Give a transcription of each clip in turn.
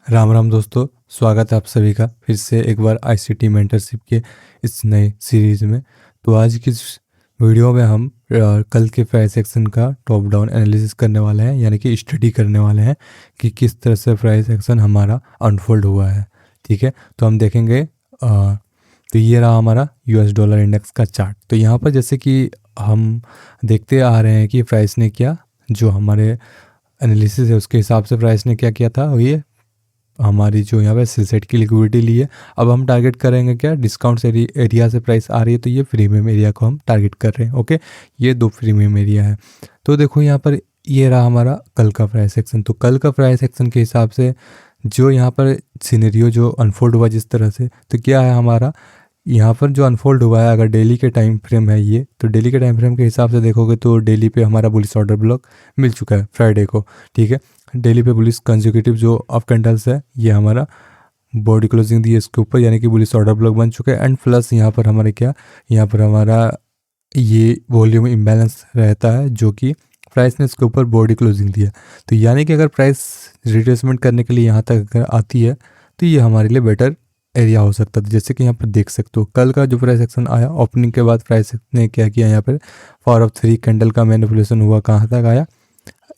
राम राम दोस्तों, स्वागत है आप सभी का फिर से एक बार आईसीटी मेंटरशिप के इस नए सीरीज में। तो आज की इस वीडियो में हम कल के प्राइस एक्शन का टॉप डाउन एनालिसिस करने वाले हैं, यानी कि स्टडी करने वाले हैं कि किस तरह से प्राइस एक्शन हमारा अनफोल्ड हुआ है। ठीक है, तो हम देखेंगे। तो ये रहा हमारा यूएस डॉलर इंडेक्स का चार्ट। तो यहाँ पर जैसे कि हम देखते आ रहे हैं कि प्राइस ने क्या, जो हमारे एनालिसिस है उसके हिसाब से प्राइस ने क्या किया था, ये हमारी जो यहाँ पे सेट की लिक्विडिटी ली है। अब हम टारगेट करेंगे क्या, डिस्काउंट एरिया से प्राइस आ रही है तो ये प्रीमियम एरिया को हम टारगेट कर रहे हैं। ओके, ये दो प्रीमियम एरिया है। तो देखो यहाँ पर ये रहा हमारा कल का प्राइस एक्शन। तो कल का प्राइस एक्शन के हिसाब से जो यहाँ पर सिनेरियो जो अनफोल्ड हुआ जिस तरह से, तो क्या है हमारा यहाँ पर जो अनफोल्ड हुआ है, अगर डेली के टाइम फ्रेम है ये, तो डेली के टाइम फ्रेम के हिसाब से देखोगे तो डेली पे हमारा बुलिश ऑर्डर ब्लॉक मिल चुका है फ्राइडे को। ठीक है, डेली पे बुलिश कंसेक्यूटिव जो अप कैंडल्स है ये हमारा बॉडी क्लोजिंग दी है इसके ऊपर, यानी कि बुलिश ऑर्डर ब्लॉक बन चुका है। एंड प्लस यहाँ पर हमारे क्या, यहाँ पर हमारा ये वॉल्यूम इम्बैलेंस रहता है जो कि प्राइस ने इसके ऊपर बॉडी क्लोजिंग दिया। तो यानी कि अगर प्राइस रिट्रेसमेंट करने के लिए यहाँ तक अगर आती है तो ये हमारे लिए बेटर एरिया हो सकता था। जैसे कि यहाँ पर देख सकते हो कल का जो प्राइस एक्शन आया, ओपनिंग के बाद प्राइस ने क्या किया, यहाँ पर पावर ऑफ 3 कैंडल का मैनिपुलेशन हुआ, कहाँ तक आया,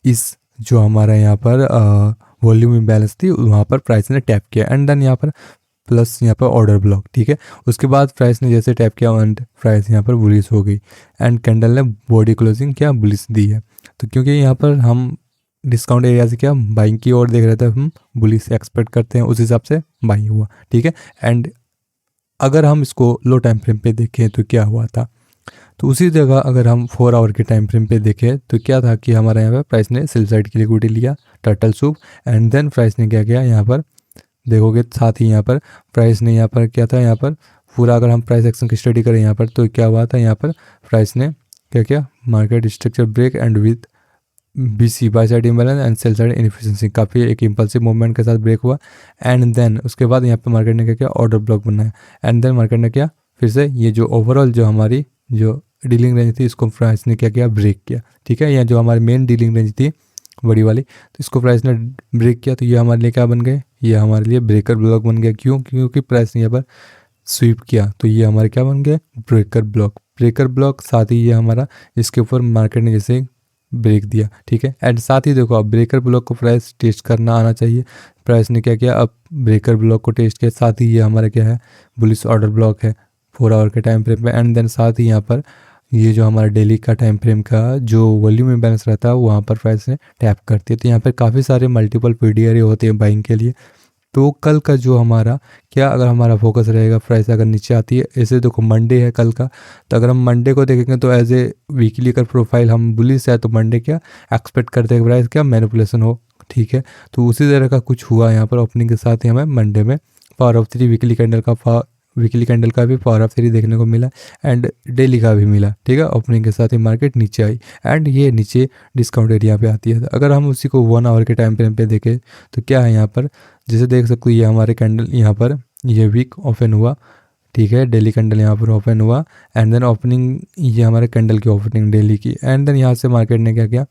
इस जो हमारा यहाँ पर वॉल्यूम इम्बैलेंस थी वहाँ पर प्राइस ने टैप किया। एंड देन यहाँ पर प्लस यहाँ पर ऑर्डर ब्लॉक। ठीक है, उसके बाद प्राइस ने जैसे टैप किया एंड प्राइस यहाँ पर बुलिश हो गई एंड कैंडल ने बॉडी क्लोजिंग क्या बुलिश दी है। तो क्योंकि यहाँ पर हम डिस्काउंट एरिया से क्या बाइंग की ओर देख रहे थे, हम बुलिश एक्सपेक्ट करते हैं, उस हिसाब से बाइंग हुआ। ठीक है, एंड अगर हम इसको लो टाइम फ्रेम पे देखें तो क्या हुआ था, तो उसी जगह अगर हम 4 आवर के टाइम फ्रेम पे देखें तो क्या था कि हमारा यहाँ पर प्राइस ने सेल साइड की लिक्विडिटी लिया, turtle soup, and then price ने क्या किया, यहाँ पर देखोगे साथ ही यहाँ पर प्राइस ने यहाँ पर क्या था, यहाँ पर पूरा अगर हम प्राइस एक्शन की स्टडी करें यहाँ पर तो क्या हुआ था, यहाँ पर प्राइस ने क्या किया, market structure break and with BC buy side imbalance and sell side inefficiency, काफ़ी एक इम्पल्सिव मूवमेंट के साथ ब्रेक हुआ। एंड देन उसके बाद यहाँ पे मार्केट ने क्या किया, ऑर्डर ब्लॉक बनाया। एंड देन मार्केट ने क्या, फिर से ये जो ओवरऑल जो हमारी जो डीलिंग रेंज थी इसको प्राइस ने क्या किया, ब्रेक किया। ठीक है, यह जो हमारी मेन डीलिंग रेंज थी बड़ी वाली, तो इसको प्राइस ने ब्रेक किया। तो ये हमारे लिए क्या बन गए, ये हमारे लिए ब्रेकर ब्लॉक बन गया। क्यों, क्योंकि प्राइस ने यहाँ पर स्वीप किया, तो ये हमारे क्या बन गए, ब्रेकर ब्लॉक। ब्रेकर ब्लॉक साथ ही ये हमारा इसके ऊपर मार्केट ने जैसे ब्रेक दिया। ठीक है, एंड साथ ही देखो अब ब्रेकर ब्लॉक को प्राइस टेस्ट करना आना चाहिए। प्राइस ने क्या किया, अब ब्रेकर ब्लॉक को टेस्ट किया, साथ ही ये हमारा क्या है, बुलिश ऑर्डर ब्लॉक है 4 आवर के टाइम फ्रेम पे। एंड देन साथ ही यहाँ पर ये जो हमारा डेली का टाइम फ्रेम का जो वॉल्यूम इम्बैलेंस रहता है वहाँ पर प्राइस ने टैप करती है। तो यहाँ पर काफ़ी सारे मल्टीपल पीडी एरिया होते हैं बाइंग के लिए। तो कल का जो हमारा क्या, अगर हमारा फोकस रहेगा प्राइस अगर नीचे आती है, ऐसे देखो मंडे है कल का, तो अगर हम मंडे को देखेंगे तो एज ए वीकली का प्रोफाइल हम बुलिश है, तो मंडे क्या एक्सपेक्ट करते हैं प्राइस क्या मैनिपुलेशन हो। ठीक है, तो उसी तरह का कुछ हुआ यहाँ पर ओपनिंग के साथ ही हमें मंडे में पावर ऑफ 3 वीकली कैंडल का भी पावर ऑफ 3 देखने को मिला एंड डेली का भी मिला। ठीक है, ओपनिंग के साथ ही मार्केट नीचे आई एंड ये नीचे डिस्काउंट एरिया पे आती है। अगर हम उसी को 1 आवर के टाइम फ्रेम पे देखें तो क्या है, यहाँ पर जैसे देख सकते हो ये हमारे कैंडल यहाँ पर ये वीक ओपन हुआ। ठीक है, डेली कैंडल यहाँ पर ओपन हुआ एंड देन ओपनिंग ये हमारे कैंडल की ओपनिंग डेली की। एंड देन यहाँ से मार्केट ने क्या किया,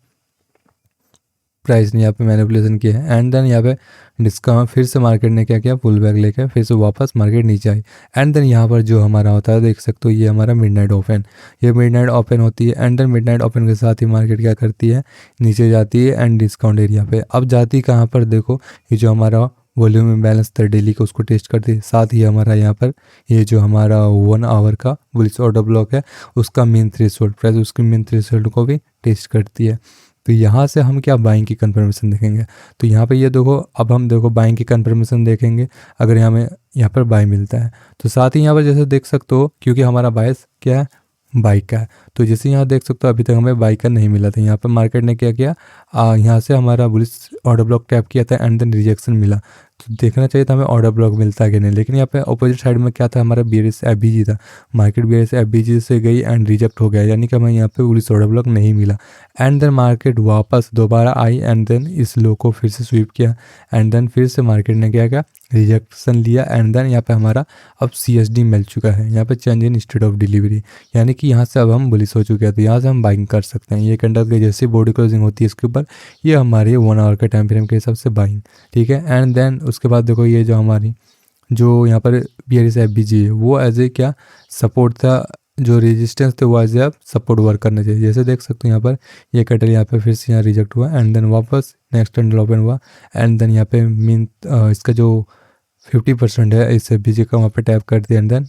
प्राइस ने यहाँ पे मैनिपुलेशन किया है। एंड देन यहाँ पे डिस्काउंट फिर से मार्केट ने क्या किया, पुल बैक लेके फिर से वापस मार्केट नीचे आई। एंड देन यहाँ पर जो हमारा होता है देख सकते हो ये हमारा मिडनाइट ओपन, ये मिडनाइट ओपन होती है। एंड देन मिडनाइट ओपन के साथ ही मार्केट क्या करती है, नीचे जाती है एंड डिस्काउंट एरिया पे। अब जाती कहाँ पर, देखो ये जो हमारा वॉल्यूम इम्बैलेंस था डेली का उसको टेस्ट करती है, साथ ही हमारा यहाँ पर ये जो हमारा 1 आवर का बुलिश ऑर्डर ब्लॉक है उसका मेन थ्रेशोल्ड प्राइस, उसकी मेन थ्रेशोल्ड को भी टेस्ट करती है। तो यहाँ से हम क्या बाइंग की कंफर्मेशन देखेंगे, तो यहाँ पे ये देखो अब हम देखो बाइंग की कंफर्मेशन देखेंगे। अगर हमें यहाँ पर बाई मिलता है तो साथ ही यहाँ पर जैसे देख सकते हो क्योंकि हमारा बायस क्या है, बाइक का है, तो जैसे यहाँ देख सकते हो अभी तक हमें बाइक का नहीं मिला था। यहाँ पर मार्केट ने क्या किया, यहाँ से हमारा बुलिश ऑर्डर ब्लॉक टैप किया था एंड देन रिजेक्शन मिला। तो देखना चाहिए था हमें ऑर्डर ब्लॉक मिलता है कि नहीं, लेकिन यहाँ पे अपोजिट साइड में क्या था, हमारा बीआरएस एफबीजी था, मार्केट बीआरएस एफबीजी से गई एंड रिजेक्ट हो गया, यानी कि हमें यहाँ पे बुलिश ऑर्डर ब्लॉक नहीं मिला। एंड देन मार्केट वापस दोबारा आई एंड देन इस लो को फिर से स्वीप किया एंड देन फिर से मार्केट ने क्या किया, रिजेक्शन लिया। एंड देन यहाँ पे हमारा अब CSD मिल चुका है, यहाँ पे change in state of delivery, यानी कि यहाँ से अब हम बुलिश हो चुके हैं, तो यहाँ से हम बाइंग कर सकते हैं। ये कैंडल के जैसे बॉडी क्लोजिंग होती है इसके ऊपर, ये हमारे 1 आवर के टाइम फ्रेम के हिसाब से बाइंग। ठीक है, एंड देन उसके बाद देखो ये जो हमारी जो यहाँ पर BRSFBG है वो एज ए क्या सपोर्ट था, जो रेजिस्टेंस थे वो एज ए सपोर्ट वर्क करना चाहिए। जैसे देख सकते हो यहाँ पर ये कैंडल यहाँ पे फिर से यहाँ रिजेक्ट हुआ एंड देन वापस नेक्स्ट कैंडल ओपन हुआ एंड देन यहाँ पे मीन इसका जो 50% है इस FBG का वहाँ पे टैप कर दिया एंड देन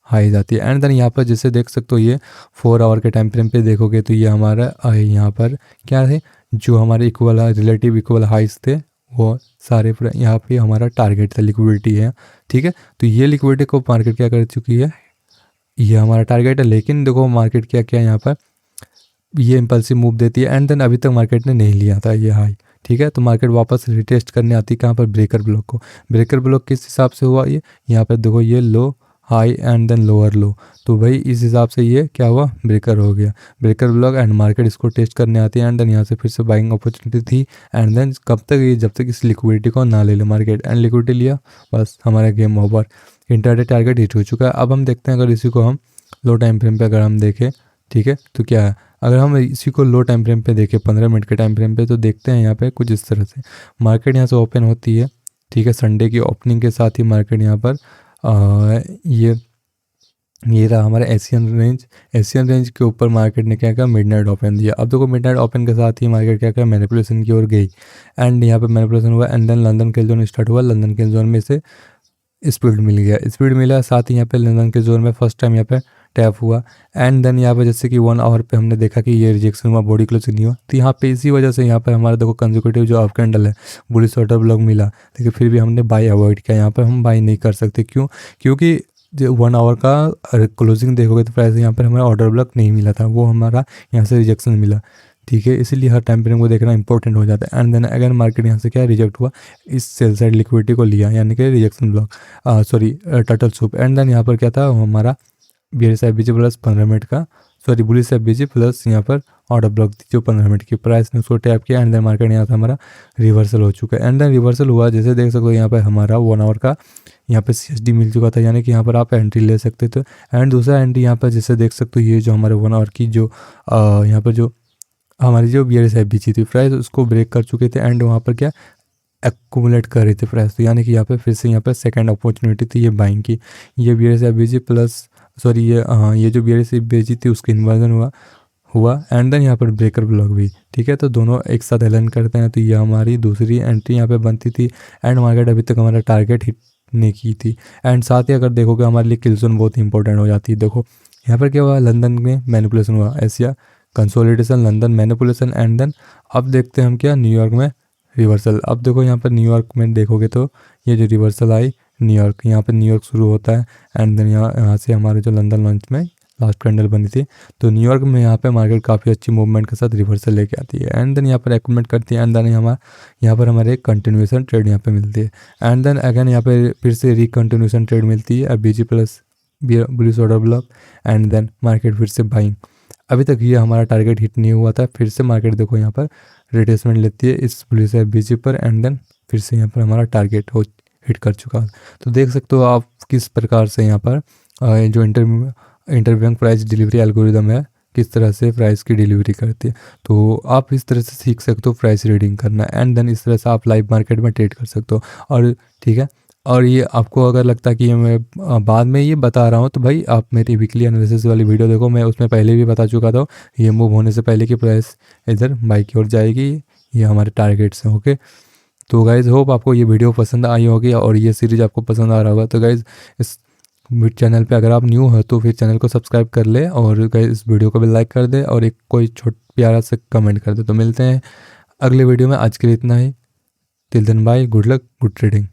हाई जाती है। एंड देन यहाँ पर जैसे देख सकते हो ये 4 आवर के टाइम फ्रेम पे देखोगे तो ये हमारा यहाँ पर क्या है, जो हमारे इक्वल रिलेटिव इक्वल हाइस थे वो सारे यहाँ पे हमारा टारगेट था, लिक्विडिटी है, ठीक है। तो ये लिक्विडिटी को मार्केट क्या कर चुकी है, ये हमारा टारगेट है। लेकिन देखो मार्केट क्या क्या यहाँ पर ये इम्पल्सिव मूव देती है एंड देन अभी तक मार्केट ने नहीं लिया था ये हाई, ठीक है। तो मार्केट वापस रिटेस्ट करने आती है कहाँ पर, ब्रेकर ब्लॉक को। ब्रेकर ब्लॉक किस हिसाब से हुआ, ये यहाँ पर देखो ये low high and then lower low, तो भाई इस हिसाब से ये क्या हुआ, ब्रेकर हो गया, ब्रेकर ब्लॉक एंड मार्केट इसको टेस्ट करने आती है एंड देन यहाँ से फिर से बाइंग अपॉर्चुनिटी थी एंड देन कब तक ये, जब तक इस लिक्विडिटी को ना ले ले मार्केट, एंड लिक्विडिटी लिया बस हमारा game over, intraday target hit हो चुका है। अब हम देखते हैं अगर इसी को हम लो टाइम फ्रेम पे अगर हम देखें, ठीक है, तो क्या है, अगर हम इसी को लो टाइम फ्रेम पे देखें 15 मिनट के टाइम फ्रेम पे, तो देखते हैं यहाँ पे कुछ इस तरह से मार्केट यहाँ से ओपन होती है, ठीक है। संडे की ओपनिंग के साथ ही मार्केट यहाँ पर ये रहा हमारा एशियन रेंज के ऊपर मार्केट ने क्या किया, मिडनाइट ओपन दिया। अब देखो मिडनाइट ओपन के साथ ही मार्केट क्या किया, मैनिपुलेशन की ओर गई एंड यहाँ पे मैनिपुलेशन हुआ एंड देन लंदन के जोन स्टार्ट हुआ, लंदन के जोन में से स्पीड मिल गया, स्पीड मिला, साथ ही यहाँ पे लंदन के जोन में फर्स्ट टाइम यहाँ पे टैप हुआ एंड देन यहाँ पे जैसे कि 1 आवर पे हमने देखा कि ये रिजेक्शन हुआ, बॉडी क्लोजिंग नहीं हुआ, तो यहाँ पे इसी वजह से यहाँ पे हमारा देखो कंसेक्यूटिव जो अप कैंडल है बुलिश ऑर्डर ब्लॉक मिला, लेकिन फिर भी हमने बाई अवॉइड किया, यहाँ पर हम बाई नहीं कर सकते, क्यों, क्योंकि जो 1 आवर का क्लोजिंग देखोगे तो प्राइस यहाँ पर हमारा ऑर्डर ब्लॉक नहीं मिला था, वो हमारा यहाँ से रिजेक्शन मिला, ठीक है। इसीलिए हर टाइम फ्रेम को देखना इंपॉर्टेंट हो जाता है एंड देन अगेन मार्केट यहाँ से क्या रिजेक्ट हुआ, इस सेल साइड लिक्विडिटी को लिया, यानी कि rejection block sorry turtle soup and then यहाँ पर क्या था हमारा BRSFBG प्लस 15 मिनट का सॉरी बुलिश FBG प्लस यहाँ पर ऑर्डर ब्लॉक थी जो 15 मिनट की, प्राइस ने उसको टैप किया एंड देन मार्केट यहाँ से हमारा रिवर्सल हो चुका है एंड देन रिवर्सल हुआ, जैसे देख सकते हो यहाँ पर हमारा 1 आवर का यहाँ पे CSD मिल चुका था, यानी कि यहाँ पर आप एंट्री ले सकते थे एंड दूसरा एंट्री यहाँ पर जैसे देख सकते हो ये जो हमारे 1 आवर की जो यहाँ पर जो हमारी जो BRSFBG थी प्राइस उसको ब्रेक कर चुके थे एंड वहाँ पर क्या एक्यूमुलेट कर रही थी प्राइस, तो यानी कि यहाँ पे फिर से यहाँ पे सेकंड अपॉर्चुनिटी थी ये बाइंग की, ये BRSFBG प्लस सॉरी ये जो BRSFBG थी उसकी इन्वर्जन हुआ एंड देन यहाँ पर ब्रेकर ब्लॉक भी, ठीक है। तो दोनों एक साथ एलाइन करते हैं, तो ये हमारी दूसरी एंट्री यहाँ पे बनती थी एंड मार्केट अभी तक हमारा टारगेट हिट नहीं की थी एंड साथ ही अगर देखोगे हमारे लिए किल जोन बहुत ही इंपॉर्टेंट हो जाती है। देखो यहाँ पर क्या हुआ, लंदन में मैनिपुलेशन हुआ, Asia consolidation, London manipulation and then अब देखते हैं हम क्या, न्यूयॉर्क में रिवर्सल। अब देखो यहाँ पर न्यूयॉर्क में देखोगे तो ये जो रिवर्सल आई न्यूयॉर्क, यहाँ पर न्यूयॉर्क शुरू होता है एंड देन यहाँ से हमारे जो लंदन लॉन्च में लास्ट कैंडल बनी थी, तो न्यूयॉर्क में यहाँ पे मार्केट काफ़ी अच्छी मूवमेंट के साथ रिवर्सल लेके आती है एंड देन यहाँ पर एक्यूमुलेट करती है एंड देन यहाँ पर हमारे एक कंटिन्यूएशन ट्रेड यहाँ पे मिलती है एंड देन अगेन यहाँ पे फिर से रिकंटिन्यूएशन ट्रेड मिलती है FBG plus bullish order block and then market फिर से बाइंग। अभी तक ये हमारा टारगेट हिट नहीं हुआ था, फिर से मार्केट देखो यहाँ पर रिट्रेसमेंट लेती है इस बुलिश FBG पर एंड देन फिर से यहाँ पर हमारा टारगेट हिट कर चुका है। तो देख सकते हो आप किस प्रकार से यहाँ पर जो इंटरबैंक प्राइस डिलीवरी एल्गोरिदम है किस तरह से प्राइस की डिलीवरी करती है, तो आप इस तरह से सीख सकते हो प्राइस रीडिंग करना एंड देन इस तरह से आप लाइव मार्केट में ट्रेड कर सकते हो। और ठीक है, और ये आपको अगर लगता है कि ये मैं बाद में ये बता रहा हूँ तो भाई आप मेरी वीकली एनालिसिस वाली वीडियो देखो, मैं उसमें पहले भी बता चुका था ये मूव होने से पहले की प्राइस इधर बाई की ओर जाएगी, ये हमारे टारगेट्स हैं। ओके, तो गाइज़ होप आपको ये वीडियो पसंद आई होगी और ये सीरीज़ आपको पसंद आ रहा होगा। तो गाइज़ इस चैनल पे अगर आप न्यू हो तो फिर चैनल को सब्सक्राइब कर ले और इस वीडियो को भी लाइक कर दे और एक कोई प्यारा सा कमेंट कर दे। तो मिलते हैं अगले वीडियो में, आज के लिए इतना ही, till then bye, good luck, good trading.